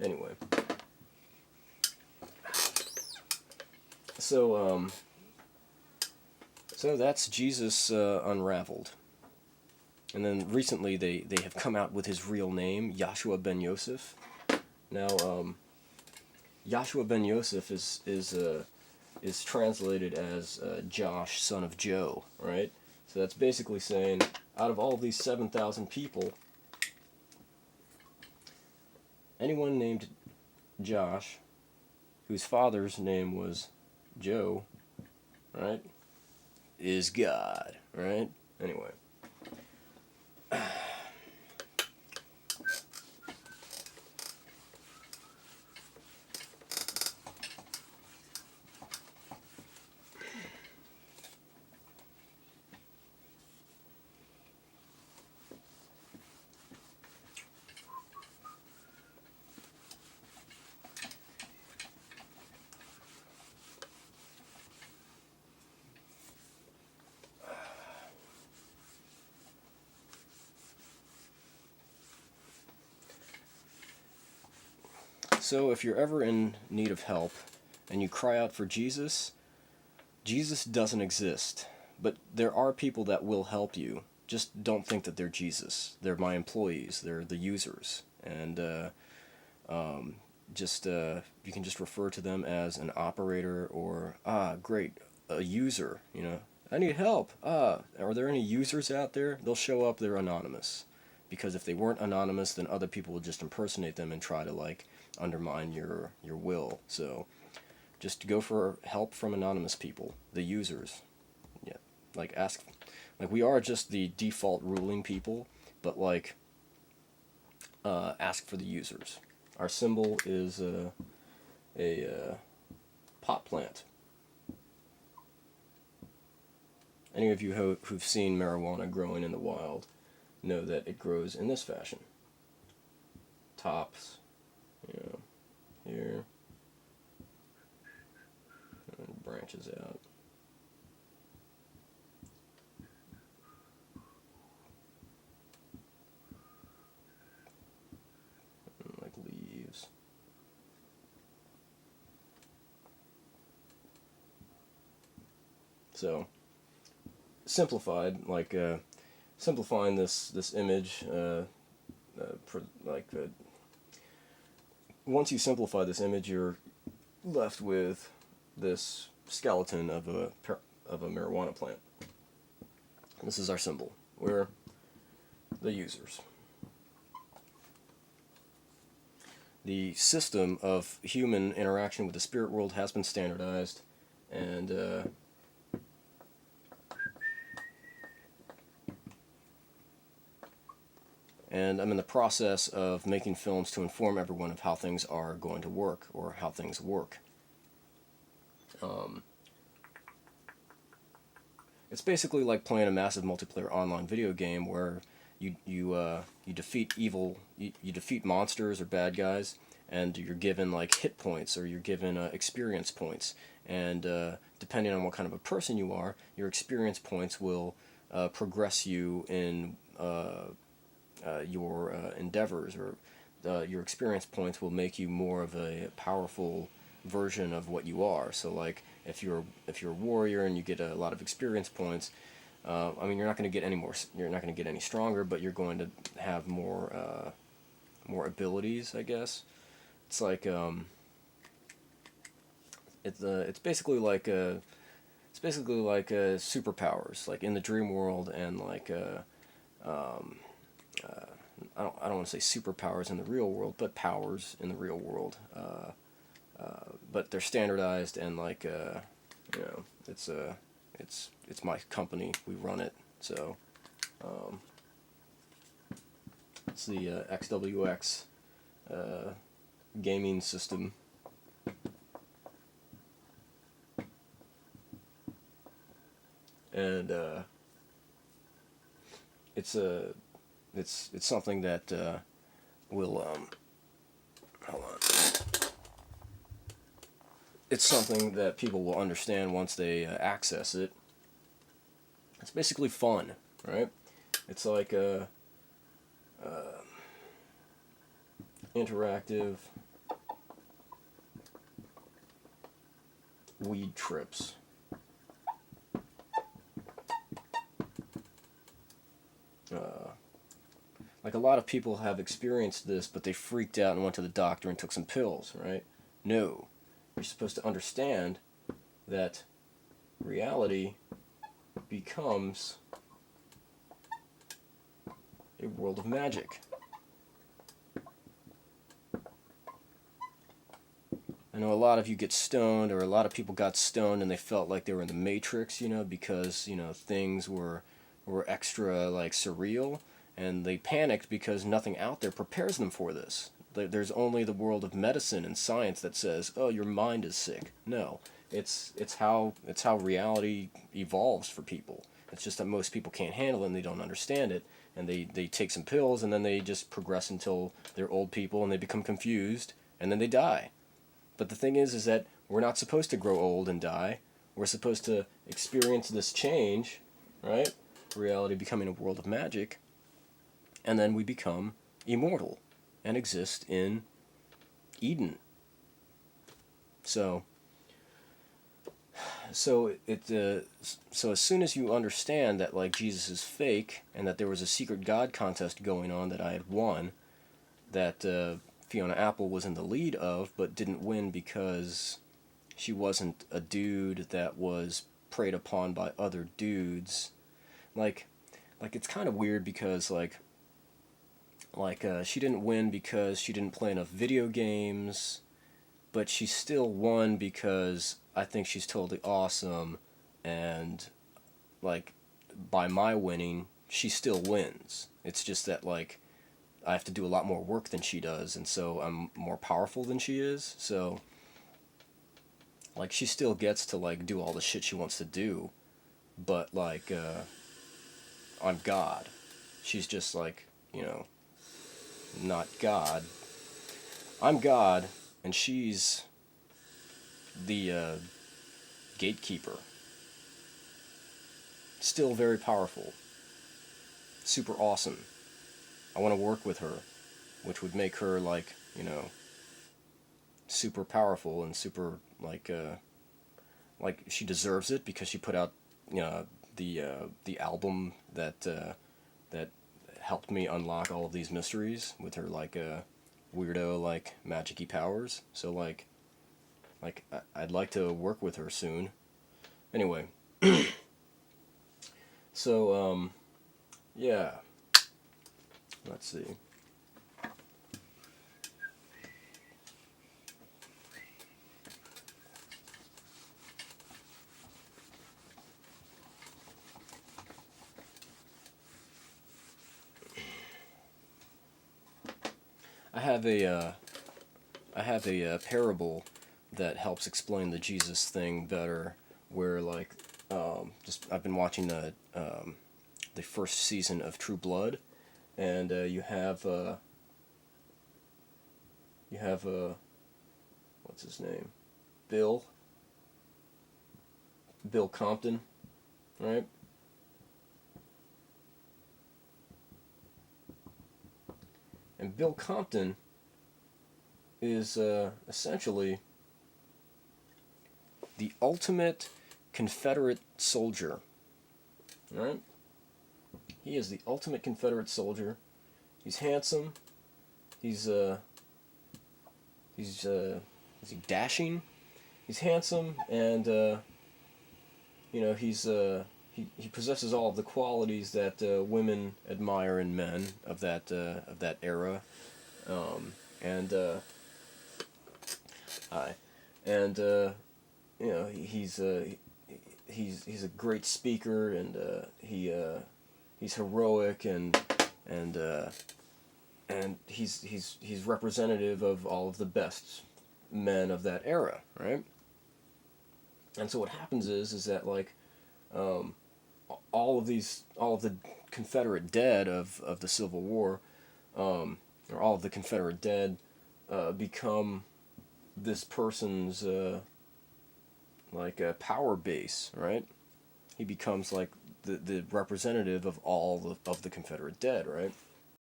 Anyway. So that's Jesus unraveled. And then recently they have come out with his real name, Yeshua Ben Josef. Now, Yeshua Ben Josef is translated as Josh, son of Joe, right? So that's basically saying, out of all of these 7,000 people, anyone named Josh, whose father's name was Joe, right, is God, right? Anyway. So if you're ever in need of help and you cry out for Jesus, Jesus doesn't exist. But there are people that will help you. Just don't think that they're Jesus. They're my employees. They're the users. And you can just refer to them as an operator or, great, a user, you know. I need help. Are there any users out there? They'll show up, they're anonymous. Because if they weren't anonymous, then other people would just impersonate them and try to, like, undermine your will. So just go for help from anonymous people, the users. Yeah, like we are just the default ruling people, but like ask for the users. Our symbol is a pot plant. Any of you who've seen marijuana growing in the wild know that it grows in this fashion. Tops, here, and branches out. And like leaves. So, simplified, simplifying this image, once you simplify this image, you're left with this skeleton of a marijuana plant. This is our symbol. We're the users. The system of human interaction with the spirit world has been standardized, and I'm in the process of making films to inform everyone of how things are going to work, or how things work. It's basically like playing a massive multiplayer online video game where you defeat evil, you defeat monsters or bad guys, and you're given like hit points, or you're given experience points, and depending on what kind of a person you are, your experience points will progress you in your endeavors, or your experience points will make you more of a powerful version of what you are. So like if you're a warrior and you get a lot of experience points, I mean, you're not going to get any more, you're not going to get any stronger, but you're going to have more abilities, I guess. It's like it's basically like superpowers, like in the dream world, and like I don't want to say superpowers in the real world, but powers in the real world. But they're standardized, and like it's my company. We run it, so it's the XWX gaming system. And it's something that will hold on. It's something that people will understand once they access it. It's basically fun, right? It's like interactive weed trips. Like a lot of people have experienced this, but they freaked out and went to the doctor and took some pills, right? No. You're supposed to understand that reality becomes a world of magic. I know a lot of you get stoned, or a lot of people got stoned and they felt like they were in the Matrix, because, things were extra, like, surreal, and they panicked because nothing out there prepares them for this. There's only the world of medicine and science that says, oh, your mind is sick. No. It's how reality evolves for people. It's just that most people can't handle it and they don't understand it, and they take some pills and then they just progress until they're old people and they become confused and then they die. But the thing is that we're not supposed to grow old and die. We're supposed to experience this change, right? Reality becoming a world of magic, and then we become immortal and exist in Eden. So as soon as you understand that, like, Jesus is fake and that there was a secret God contest going on that I had won, that Fiona Apple was in the lead of, but didn't win because she wasn't a dude that was preyed upon by other dudes. Like it's kind of weird because she didn't win because she didn't play enough video games, but she still won because I think she's totally awesome, and, like, by my winning, she still wins. It's just that, like, I have to do a lot more work than she does, and so I'm more powerful than she is, so, like, she still gets to, like, do all the shit she wants to do, but, like, I'm God. She's just, like, not God. I'm God, and she's the gatekeeper. Still very powerful. Super awesome. I want to work with her, which would make her, like, super powerful and super, like she deserves it because she put out, the album that helped me unlock all of these mysteries with her, like, weirdo, like, magic-y powers. So, like I'd like to work with her soon. Anyway, so, yeah. Let's see. I have a parable that helps explain the Jesus thing better, where, like, I've been watching the first season of True Blood, and you have what's his name, Bill Compton, right? And Bill Compton is essentially the ultimate Confederate soldier, right? He is the ultimate Confederate soldier. He's handsome. He's is he dashing? He's handsome, and he possesses all of the qualities that women admire in men of that era, and hi, and he's a great speaker, and he's heroic, and he's representative of all of the best men of that era, right? And so what happens is that, like, all of the Confederate dead of the Civil War, or all of the Confederate dead, become this person's like a power base, right? He becomes like the representative of all of the Confederate dead, right?